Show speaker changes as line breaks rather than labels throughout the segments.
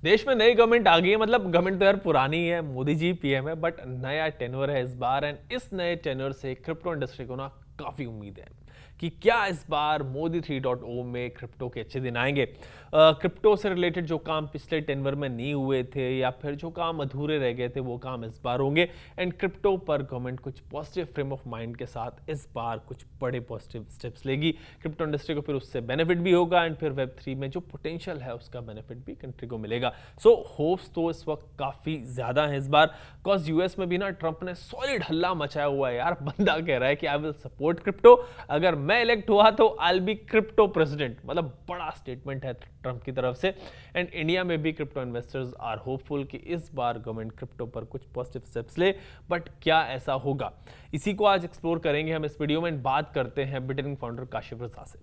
देश में नई गवर्नमेंट आ गई है, मतलब गवर्नमेंट तो यार पुरानी है, मोदी जी पीएम है, बट नया टेन्योर है इस बार। एंड इस नए टेन्योर से क्रिप्टो इंडस्ट्री को ना काफी उम्मीद है कि क्या इस बार मोदी 3.0 में क्रिप्टो के अच्छे दिन आएंगे। क्रिप्टो से रिलेटेड जो काम पिछले टेन्योर में नहीं हुए थे या फिर जो काम अधूरे रह गए थे वो काम इस बार होंगे। एंड क्रिप्टो पर गवर्नमेंट कुछ पॉजिटिव फ्रेम ऑफ माइंड के साथ इस बार कुछ बड़े पॉजिटिव स्टेप्स लेगी। क्रिप्टो इंडस्ट्री को फिर उससे बेनिफिट भी होगा एंड फिर वेब 3 में जो पोटेंशियल है उसका बेनिफिट भी कंट्री को मिलेगा। सो होप्स तो इस वक्त काफी ज्यादा है इस बार, बिकॉज यूएस में भी ना ट्रंप ने सॉलिड हल्ला मचाया हुआ है यार। बंदा कह रहा है कि आई विल सपोर्ट क्रिप्टो, अगर मैं इलेक्ट हुआ तो आई बी क्रिप्टो प्रेसिडेंट। मतलब बड़ा स्टेटमेंट है ट्रंप की तरफ से। एंड इंडिया में भी क्रिप्टो इन्वेस्टर्स आर होपफुल कि इस बार गवर्नमेंट क्रिप्टो पर कुछ पॉजिटिव स्टेप्स ले। बट क्या ऐसा होगा, इसी को आज एक्सप्लोर करेंगे हम इस वीडियो में। बात करते हैं बिटनिंग फाउंडर काशिफ रजा से।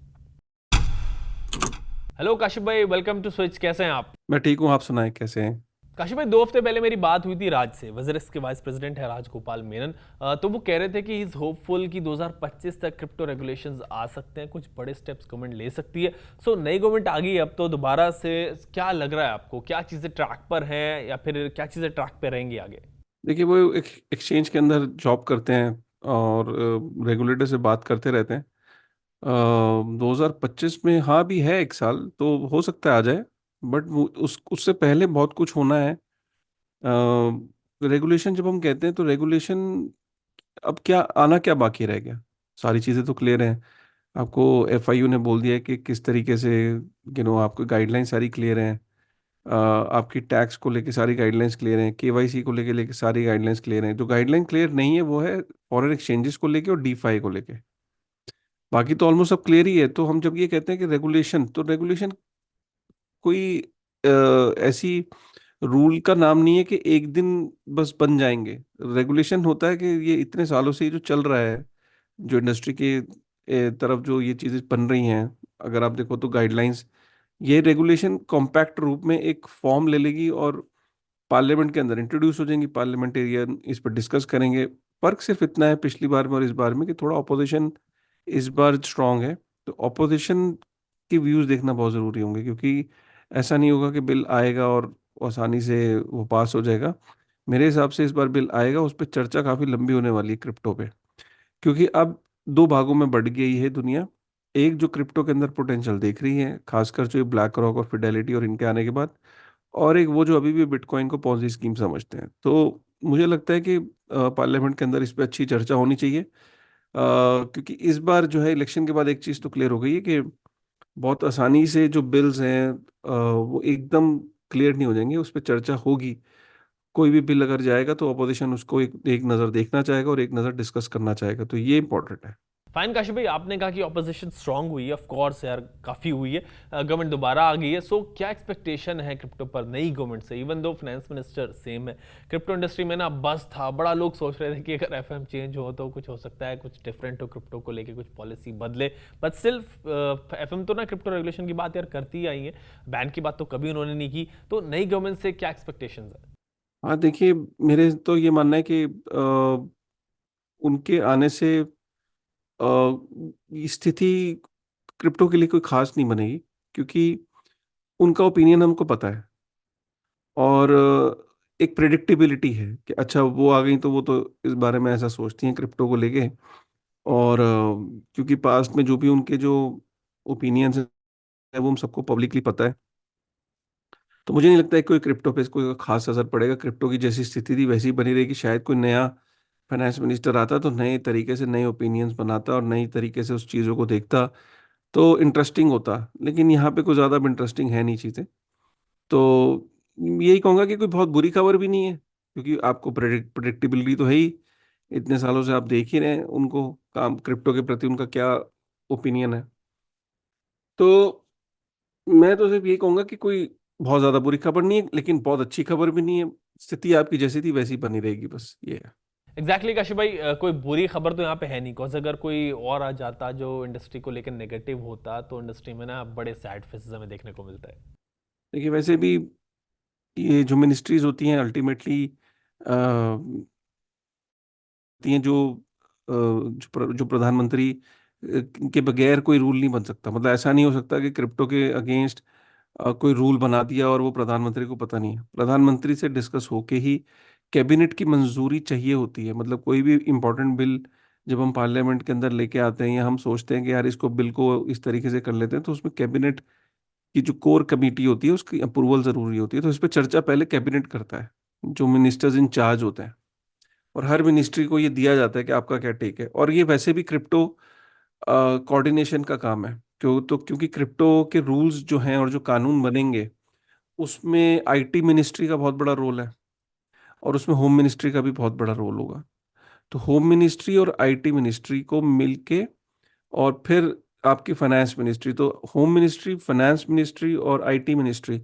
हेलो काशिफ भाई, वेलकम टू स्विच। कैसे हैं आप?
मैं ठीक हूँ। आप सुनाएं कैसे हैं।
काशिफ भाई, 2 हफ्ते पहले मेरी बात हुई थी राज से, वजरिस के वाइस प्रेसिडेंट है राज गोपाल मेनन। तो वो कह रहे थे कि इज होपफुल कि 2025 तक क्रिप्टो रेगुलेशंस आ सकते हैं, कुछ बड़े स्टेप्स गवर्नमेंट ले सकती है। सो नई गवर्नमेंट आ गई अब तो दोबारा से। क्या लग रहा है आपको, क्या चीज़ें ट्रैक पर हैं या फिर क्या चीज़ें ट्रैक पे रहेंगी आगे?
देखिए, वो एक एक्सचेंज के अंदर जॉब करते हैं और रेगुलेटर से बात करते रहते हैं। 2025 में हाँ भी है, एक साल तो हो सकता है आ जाए। बट वो उससे पहले बहुत कुछ होना है। रेगुलेशन जब हम कहते हैं तो रेगुलेशन अब क्या आना, क्या बाकी रह गया। सारी चीज़ें तो क्लियर हैं। आपको एफआईयू ने बोल दिया है कि किस तरीके से आपको गाइडलाइन सारी क्लियर हैं। आपकी टैक्स को लेके सारी गाइडलाइंस क्लियर हैं, केवाईसी को लेके सारी गाइडलाइंस क्लियर हैं। जो गाइडलाइन क्लियर नहीं है वो है फॉरेन एक्सचेंजेस को लेके और डीफाई को लेके। बाकी तो ऑलमोस्ट सब क्लियर ही है। तो हम जब ये कहते हैं कि रेगुलेशन, तो रेगुलेशन कोई ऐसी रूल का नाम नहीं है कि एक दिन बस बन जाएंगे। रेगुलेशन होता है कि ये इतने सालों से ये जो चल रहा है, जो इंडस्ट्री के तरफ जो ये चीज़ें बन रही हैं। अगर आप देखो तो गाइडलाइंस, ये रेगुलेशन कॉम्पैक्ट रूप में एक फॉर्म ले लेगी और पार्लियामेंट के अंदर इंट्रोड्यूस हो जाएंगी। पार्लियामेंटेरियन इस पर डिस्कस करेंगे। फर्क सिर्फ इतना है पिछली बार में और इस बार में कि थोड़ा ऑपोजिशन इस बार स्ट्रांग है। तो ऑपोजिशन के व्यूज देखना बहुत ज़रूरी होंगे, क्योंकि ऐसा नहीं होगा कि बिल आएगा और आसानी से वो पास हो जाएगा। मेरे हिसाब से इस बार बिल आएगा, उस पर चर्चा काफ़ी लंबी होने वाली है क्रिप्टो पे। क्योंकि अब दो भागों में बढ़ गई है दुनिया। एक जो क्रिप्टो के अंदर पोटेंशियल देख रही है, खासकर जो ब्लैक रॉक और फिडेलिटी और इनके आने के बाद। और एक वो जो अभी भी बिटकॉइन को पॉन्जी स्कीम समझते हैं। तो मुझे लगता है कि पार्लियामेंट के अंदर इस पर अच्छी चर्चा होनी चाहिए। क्योंकि इस बार जो है इलेक्शन के बाद एक चीज़ तो क्लियर हो गई है कि बहुत आसानी से जो बिल्स हैं वो एकदम क्लियर नहीं हो जाएंगे, उस पर चर्चा होगी। कोई भी बिल अगर जाएगा तो अपोजिशन उसको एक नज़र देखना चाहेगा और एक नज़र डिस्कस करना चाहेगा, तो ये इंपॉर्टेंट है।
फाइन काशिफ भाई, आपने कहा कि ऑपोजिशन स्ट्रांग हुई है, ऑफ कोर्स यार काफी हुई है। गवर्नमेंट दोबारा आ गई है। सो क्या एक्सपेक्टेशन है क्रिप्टो पर नई गवर्नमेंट से? Even though finance minister same है, क्रिप्टो इंडस्ट्री में ना बस था, बड़ा लोग सोच रहे थे कि अगर एफएम चेंज हो तो कुछ हो सकता है, कुछ डिफरेंट हो क्रिप्टो को लेके, कुछ पॉलिसी बदले। बट स्टिल एफएम तो ना क्रिप्टो रेगुलेशन की बात यार करती ही आई है, बैन की बात तो कभी उन्होंने नहीं की। तो नई गवर्नमेंट से क्या एक्सपेक्टेशन है?
हाँ देखिए, मेरे तो ये मानना है कि उनके आने से स्थिति क्रिप्टो के लिए कोई खास नहीं बनेगी, क्योंकि उनका ओपिनियन हमको पता है। और एक प्रेडिक्टेबिलिटी है कि अच्छा वो आ गई तो वो तो इस बारे में ऐसा सोचती हैं क्रिप्टो को लेके। और क्योंकि पास्ट में जो भी उनके जो ओपिनियंस है वो हम सबको पब्लिकली पता है। तो मुझे नहीं लगता है कि कोई क्रिप्टो पे कोई खास असर पड़ेगा। क्रिप्टो की जैसी स्थिति थी वैसी ही बनी रहेगी। शायद कोई नया फाइनेंस मिनिस्टर आता तो नए तरीके से नए ओपिनियंस बनाता और नई तरीके से उस चीज़ों को देखता, तो इंटरेस्टिंग होता। लेकिन यहाँ पे कोई ज़्यादा इंटरेस्टिंग है नहीं चीज़ें। तो यही कहूँगा कि कोई बहुत बुरी खबर भी नहीं है, क्योंकि आपको प्रेडिक्टेबिलिटी तो है ही। इतने सालों से आप देख ही रहे हैं उनको, काम क्रिप्टो के प्रति उनका क्या ओपिनियन है। तो मैं तो सिर्फ ये कहूंगा कि कोई बहुत ज्यादा बुरी खबर नहीं है, लेकिन बहुत अच्छी खबर भी नहीं है। स्थिति आपकी जैसी थी वैसी बनी रहेगी, बस ये है।
एग्जैक्टली काशिफ भाई, कोई बुरी खबर तो यहाँ पे है नहीं, बिकॉज अगर कोई और आ जाता जो इंडस्ट्री को लेकर नेगेटिव होता तो इंडस्ट्री में ना बड़े सैड फेसेस हमें देखने को मिलता है।
देखिए, वैसे भी ये जो मिनिस्ट्रीज होती हैं अल्टीमेटली होती हैं, जो प्रधानमंत्री के बगैर कोई रूल नहीं बन सकता। मतलब ऐसा नहीं हो सकता कि क्रिप्टो के अगेंस्ट कोई रूल बना दिया और वो प्रधानमंत्री को पता नहीं है। प्रधानमंत्री से डिस्कस होके ही कैबिनेट की मंजूरी चाहिए होती है। मतलब कोई भी इम्पोर्टेंट बिल जब हम पार्लियामेंट के अंदर लेके आते हैं या हम सोचते हैं कि यार इसको बिल को इस तरीके से कर लेते हैं, तो उसमें कैबिनेट की जो कोर कमेटी होती है उसकी अप्रूवल जरूरी होती है। तो इस पर चर्चा पहले कैबिनेट करता है, जो मिनिस्टर्स इन चार्ज होते हैं। और हर मिनिस्ट्री को ये दिया जाता है कि आपका क्या टेक है। और ये वैसे भी क्रिप्टो कोऑर्डिनेशन का काम है, क्योंकि क्रिप्टो के रूल्स जो हैं और जो कानून बनेंगे उसमें आईटी मिनिस्ट्री का बहुत बड़ा रोल है, और उसमें होम मिनिस्ट्री का भी बहुत बड़ा रोल होगा। तो होम मिनिस्ट्री और आईटी मिनिस्ट्री को मिलके, और फिर आपकी फाइनेंस मिनिस्ट्री, तो होम मिनिस्ट्री, फाइनेंस मिनिस्ट्री और आईटी मिनिस्ट्री,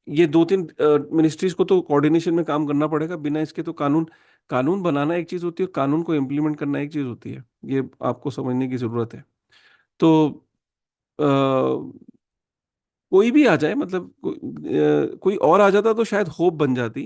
ये दो तीन मिनिस्ट्रीज को तो कोऑर्डिनेशन में काम करना पड़ेगा। बिना इसके तो कानून कानून बनाना एक चीज होती है और कानून को इम्प्लीमेंट करना एक चीज होती है। ये आपको समझने की जरूरत है। तो अ, कोई भी आ जाए, मतलब कोई और आ जाता तो शायद होप बन जाती।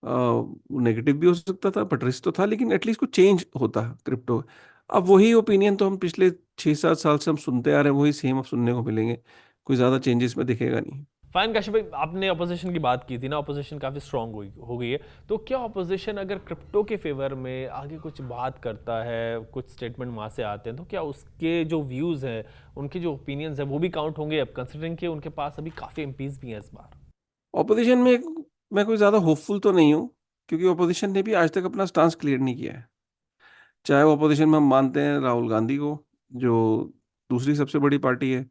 नेगेटिव भी हो सकता था, बट रिस्क तो था, लेकिन एटलीस्ट कुछ चेंज होता क्रिप्टो। अब वही ओपिनियन तो हम पिछले 6-7 साल से हम सुनते आ रहे हैं, वही सेम अब सुनने को मिलेंगे। कोई ज्यादा चेंजेस में दिखेगा नहीं।
फाइन काशिफ भाई, आपने अपोजिशन की बात की थी ना, अपोजिशन काफ़ी स्ट्रांग हो गई है। तो क्या अपोजिशन अगर क्रिप्टो के फेवर में आगे कुछ बात करता है, कुछ स्टेटमेंट वहाँ से आते हैं, तो क्या उसके जो व्यूज़ हैं, उनके जो ओपिनियंस हैं, वो भी काउंट होंगे अब, कंसिडरिंग कि उनके पास अभी काफ़ी एमपीज भी हैं इस बार?
ऑपोजिशन में मैं कोई ज्यादा होपफुल तो नहीं हूँ, क्योंकि ऑपोजिशन ने भी आज तक अपना स्टांस क्लियर नहीं किया है। चाहे वो ऑपोजिशन में हम मानते हैं राहुल गांधी को, जो दूसरी सबसे बड़ी पार्टी है।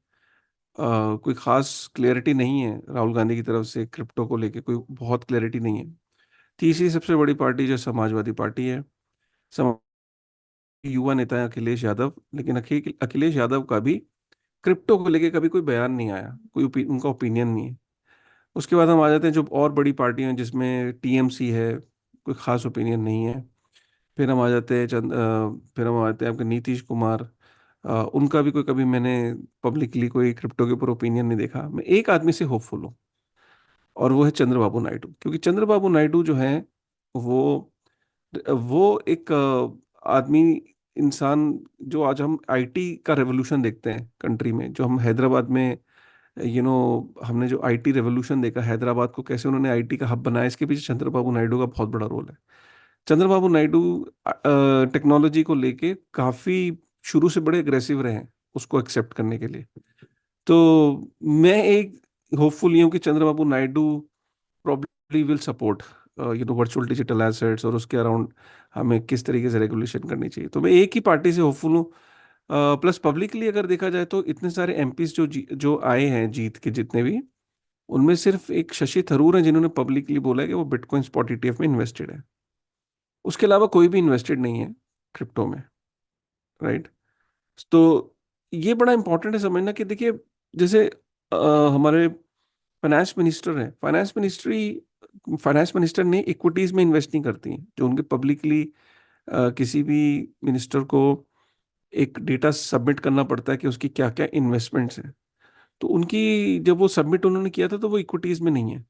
कोई खास क्लैरिटी नहीं है राहुल गांधी की तरफ से क्रिप्टो को लेके, कोई बहुत क्लैरिटी नहीं है। तीसरी सबसे बड़ी पार्टी जो समाजवादी पार्टी है, युवा नेता है अखिलेश यादव, लेकिन अखिलेश यादव का भी क्रिप्टो को लेके कभी कोई बयान नहीं आया, कोई उनका ओपिनियन नहीं है। उसके बाद हम आ जाते हैं जो और बड़ी पार्टियां हैं, जिसमें टीएमसी है, कोई खास ओपिनियन नहीं है। फिर हम आ जाते हैं फिर हम आ जाते हैं आपके नीतीश कुमार। उनका भी कोई, कभी मैंने पब्लिकली कोई क्रिप्टो के ऊपर ओपिनियन नहीं देखा। मैं एक आदमी से होपफुल हूँ, और वो है चंद्रबाबू नायडू। क्योंकि चंद्रबाबू नायडू जो है, वो वो एक आदमी, इंसान, जो आज हम आईटी का रेवोल्यूशन देखते हैं कंट्री में, जो हम हैदराबाद में, हमने जो आईटी रेवोल्यूशन देखा, हैदराबाद को कैसे उन्होंने आईटी का हब बनाया, इसके पीछे चंद्रबाबू नायडू का बहुत बड़ा रोल है। चंद्रबाबु नायडू टेक्नोलॉजी को लेके काफी शुरू से बड़े अग्रेसिव रहे हैं उसको एक्सेप्ट करने के लिए। तो मैं एक होपफुल हूँ कि Chandrababu Naidu probably will support virtual digital assets, और उसके अराउंड हमें किस तरीके से रेगुलेशन करनी चाहिए। तो मैं एक ही पार्टी से होपफुल हूँ। प्लस पब्लिकली अगर देखा जाए तो इतने सारे एमपीज जो आए हैं जीत के, जितने भी, उनमें सिर्फ एक शशि थरूर है जिन्होंने पब्लिकली बोला है कि वो बिटकॉइन स्पॉट ईटीएफ में इन्वेस्टेड है। उसके अलावा कोई भी इन्वेस्टेड नहीं है क्रिप्टो में, राइट। तो ये बड़ा इंपॉर्टेंट है समझना कि देखिए, जैसे हमारे फाइनेंस मिनिस्टर हैं, फाइनेंस मिनिस्टर ने इक्विटीज में इन्वेस्ट नहीं करती हैं, जो उनके पब्लिकली किसी भी मिनिस्टर को एक डेटा सबमिट करना पड़ता है कि उसकी क्या क्या इन्वेस्टमेंट्स हैं। तो उनकी जब वो सबमिट उन्होंने किया था, तो वो इक्विटीज में नहीं है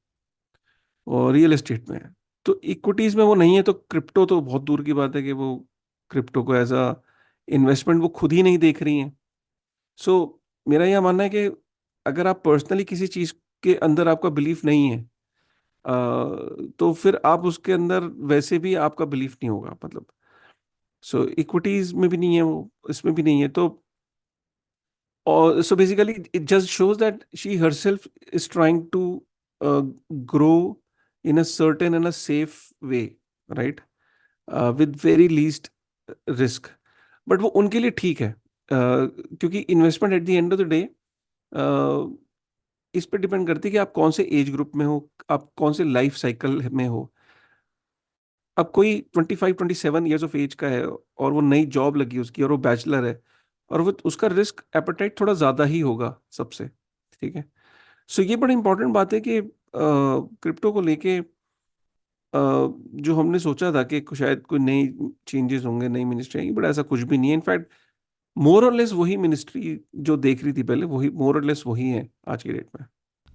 और रियल एस्टेट में है। तो इक्विटीज में वो नहीं है, तो क्रिप्टो तो बहुत दूर की बात है कि वो क्रिप्टो को एज अ इन्वेस्टमेंट वो खुद ही नहीं देख रही हैं। सो मेरा यह मानना है कि अगर आप पर्सनली किसी चीज के अंदर आपका बिलीफ नहीं है, तो फिर आप उसके अंदर वैसे भी आपका बिलीफ नहीं होगा, मतलब। सो इक्विटीज में भी नहीं है वो, इसमें भी नहीं है। तो और so basically it just shows that she herself is trying to grow in a certain and a safe way, right, with very least risk. But वो उनके लिए ठीक है, क्योंकि investment at the end of the day इस पर depend करती है कि आप कौन से एज ग्रुप में हो, आप कौन से लाइफ साइकिल में हो। अब कोई 25-27 ईयर्स ऑफ एज का है और वो नई जॉब लगी उसकी और वो बैचलर है, और वो उसका रिस्क एपेटाइट थोड़ा ज्यादा ही होगा सबसे, ठीक है। सो ये बड़ी इंपॉर्टेंट बात है कि क्रिप्टो को लेके जो हमने सोचा था कि शायद कोई नई चेंजेस होंगे, नई मिनिस्ट्री आएंगी, बट ऐसा कुछ भी नहीं है। इनफैक्ट मोर और लेस वही मिनिस्ट्री जो देख रही थी पहले, वही मोर और लेस वही है आज की डेट में।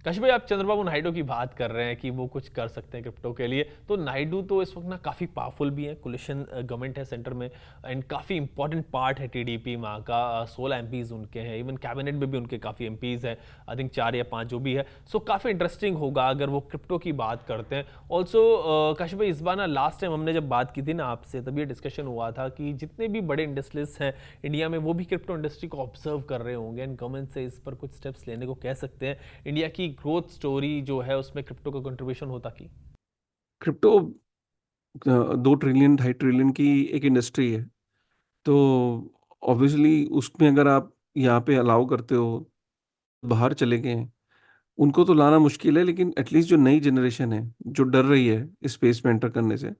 काश भाई, आप चंद्रबाबू नायडू की बात कर रहे हैं कि वो कुछ कर सकते हैं क्रिप्टो के लिए, तो नायडू तो इस वक्त ना काफ़ी पावरफुल भी है, कोलिशन गवर्नमेंट है सेंटर में, एंड काफ़ी इंपॉर्टेंट पार्ट है टीडीपी वहाँ का। 16 एमपीज उनके हैं, इवन कैबिनेट में भी उनके काफ़ी एमपीज हैं, आई थिंक 4 या 5 जो भी है। सो काफ़ी इंटरेस्टिंग होगा अगर वो क्रिप्टो की बात करते हैं। ऑल्सो काश भाई, इस बार ना लास्ट टाइम हमने जब बात की थी ना आपसे, तब ये डिस्कशन हुआ था कि जितने भी बड़े इंडस्ट्रियलिस्ट हैं इंडिया में, वो भी क्रिप्टो इंडस्ट्री को ऑब्जर्व कर रहे होंगे एंड गवर्नमेंट से इस पर कुछ स्टेप्स लेने को कह सकते हैं। इंडिया की ग्रोथ स्टोरी जो है उसमें क्रिप्टो का कंट्रीब्यूशन होता की।
क्रिप्टो 2 ट्रिलियन 2.5 ट्रिलियन की एक इंडस्ट्री है। तो ऑब्वियसली उसमें अगर आप यहाँ पे अलाउ करते हो, बाहर चले गए हैं, उनको तो लाना मुश्किल है, लेकिन एटलीस्ट जो नई जनरेशन है जो डर रही है इस स्पेस में एंटर करने से,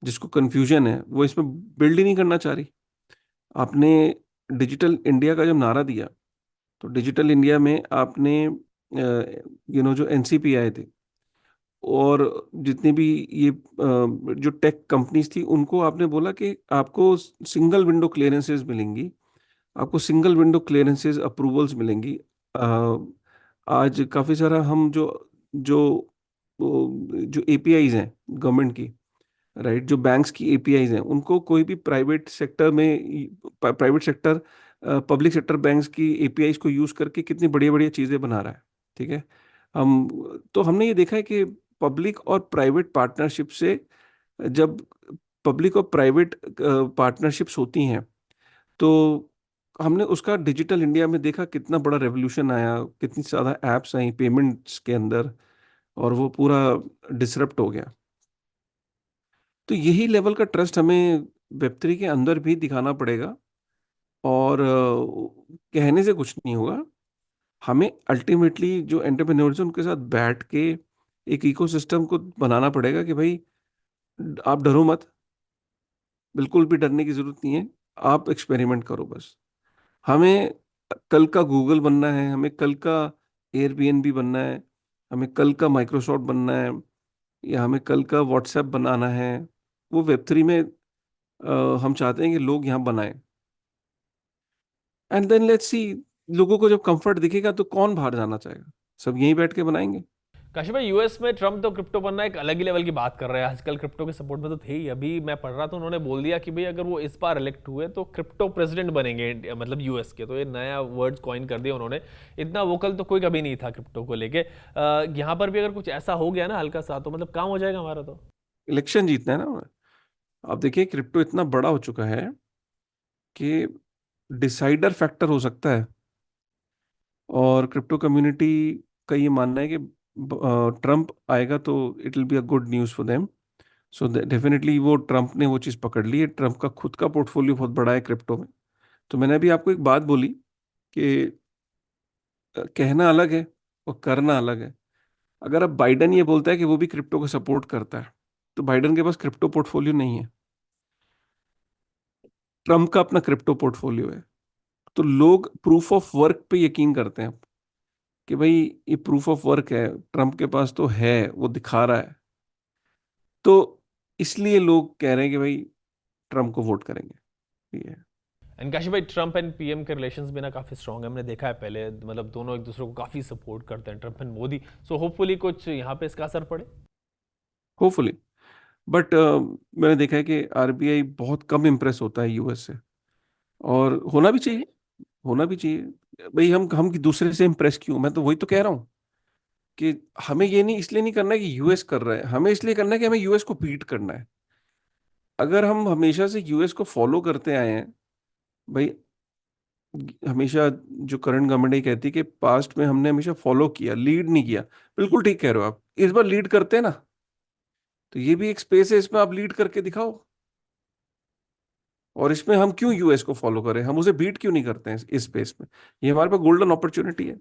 जिसको कंफ्यूजन है, वो इसमें बिल्ड ही नहीं करना चाह रही। आपने डिजिटल इंडिया का जब नारा दिया, तो डिजिटल इंडिया में आपने जो एनसीपी आए थे, और जितनी भी ये जो टेक कंपनीज थी, उनको आपने बोला कि आपको सिंगल विंडो क्लियरेंसेस मिलेंगी, आपको सिंगल विंडो क्लियरेंसेस अप्रूवल्स मिलेंगी। आज काफ़ी सारा हम जो जो एपीआईज हैं गवर्नमेंट की, राइट, जो बैंक्स की एपीआईज हैं, उनको कोई भी प्राइवेट सेक्टर में, private sector public sector banks की एपीआईज को यूज़ करके कितनी बढ़िया बढ़िया चीज़ें बना रहा है। ठीक है। हम तो हमने ये देखा है कि पब्लिक और प्राइवेट पार्टनरशिप से, जब पब्लिक और प्राइवेट पार्टनरशिप्स होती हैं, तो हमने उसका डिजिटल इंडिया में देखा कितना बड़ा रेवोल्यूशन आया, कितनी ज़्यादा एप्स आई पेमेंट्स के अंदर, और वो पूरा डिसरप्ट हो गया। तो यही लेवल का ट्रस्ट हमें वेब3 के अंदर भी दिखाना पड़ेगा। और कहने से कुछ नहीं होगा, हमें अल्टीमेटली जो एंटरप्रेन्योर्स हैं उनके साथ बैठ के एक इकोसिस्टम को बनाना पड़ेगा कि भाई, आप डरो मत, बिल्कुल भी डरने की जरूरत नहीं है, आप एक्सपेरिमेंट करो बस। हमें कल का गूगल बनना है, हमें कल का एयरबीएनबी बनना है, हमें कल का माइक्रोसॉफ्ट बनना है, या हमें कल का व्हाट्सएप बनाना है। वो वेब3 में हम चाहते हैं कि लोग यहाँ बनाएं, एंड देन लेट्स सी। लोगों को जब कंफर्ट दिखेगा तो कौन बाहर जाना चाहेगा, सब यहीं बैठ के बनाएंगे।
काशी भाई, यूएस में ट्रम्प तो क्रिप्टो बनना एक अलग ही लेवल की बात कर रहे हैं आजकल, क्रिप्टो के सपोर्ट में तो थे ही। अभी मैं पढ़ रहा था, उन्होंने बोल दिया कि भाई अगर वो इस बार इलेक्ट हुए तो क्रिप्टो प्रेसिडेंट बनेंगे मतलब यूएस के। तो ये नया वर्ड कॉइन कर दिया उन्होंने। इतना वोकल तो कोई कभी नहीं था क्रिप्टो को लेके। यहाँ पर भी अगर कुछ ऐसा हो गया ना हल्का सा, तो मतलब काम हो जाएगा हमारा तो।
इलेक्शन जीतना है ना उन्हें। आप देखिए, क्रिप्टो इतना बड़ा हो चुका है कि डिसाइडर फैक्टर हो सकता है। और क्रिप्टो कम्युनिटी का ये मानना है कि ट्रम्प आएगा तो it will be a good news for them. So definitely वो ट्रम्प ने वो चीज़ पकड़ ली है। ट्रम्प का खुद का पोर्टफोलियो बहुत बड़ा है क्रिप्टो में। तो मैंने अभी आपको एक बात बोली कि कहना अलग है और करना अलग है। अगर अब बाइडन ये बोलता है कि वो भी क्रिप्टो को सपोर्ट करता है, तो बाइडन के पास क्रिप्टो पोर्टफोलियो नहीं है, ट्रम्प का अपना क्रिप्टो पोर्टफोलियो है। तो लोग प्रूफ ऑफ वर्क पे यकीन करते हैं कि भाई, ये प्रूफ ऑफ वर्क है, ट्रम्प के पास तो है, वो दिखा रहा है। तो इसलिए लोग कह रहे हैं कि भाई, ट्रम्प को वोट करेंगे। ये है।
एंड काशी भाई, ट्रम्प एंड पीएम के रिलेशंस भी ना काफी स्ट्रांग है, हमने देखा है पहले, मतलब दोनों एक दूसरे को काफी सपोर्ट करते हैं, Trump and Modi. So hopefully कुछ यहाँ पे इसका असर पड़े।
होपफुली। बट मैंने देखा है कि आरबीआई बहुत कम इम्प्रेस होता है यूएस से, और होना भी चाहिए, होना भी चाहिए। भाई, हम दूसरे से इम्प्रेस क्यों? मैं तो वही तो कह रहा हूँ कि हमें ये नहीं, इसलिए नहीं करना है कि यूएस कर रहा है, हमें इसलिए करना है कि हमें यूएस को बीट करना है। अगर हम हमेशा से यूएस को फॉलो करते आए हैं, भाई, हमेशा जो करंट गवर्नमेंट ये कहती है कि पास्ट में हमने हमेशा फॉलो किया, लीड नहीं किया। बिल्कुल ठीक कह रहे हो आप, इस बार लीड करते हैं ना, तो ये भी एक स्पेस है, इसमें आप लीड करके दिखाओ। और इसमें हम क्यों यूएस को फॉलो करें, हम उसे बीट क्यों नहीं करते हैं इस स्पेस में? ये हमारे पास गोल्डन अपॉर्चुनिटी है।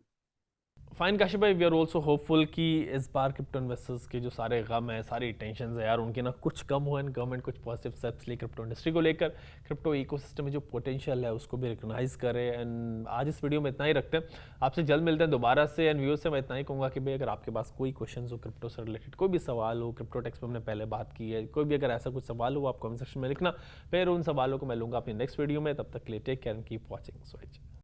फाइन काशी भाई, वी आर ऑल्सो होपफुल कि इस बार क्रिप्टो इन्वेस्टर्स के जो सारे गम है, सारी टेंशन है यार, उनके ना कुछ कम हो, एंड गवर्नमेंट कुछ पॉजिटिव स्टेप्स ले क्रिप्टो इंडस्ट्री को लेकर, क्रिप्टो इकोसिस्टम में जो पोटेंशियल है उसको भी रिकॉग्नाइज करे। एंड आज इस वीडियो में इतना ही रखते हैं, आपसे जल्द मिलते हैं दोबारा से। एंड व्यूअर्स से मैं इतना ही कहूँगा कि भाई अगर आपके पास कोई क्वेश्चन हो क्रिप्टो से रिलेटेड, कोई भी सवाल हो, क्रिप्टो टैक्स पर हमने पहले बात की है, कोई भी अगर ऐसा कुछ सवाल हो आप कमेंट सेक्शन में लिखना, फिर उन सवालों को मैं लूँगा अपनी नेक्स्ट वीडियो में। तब तक के लिए take care and keep watching.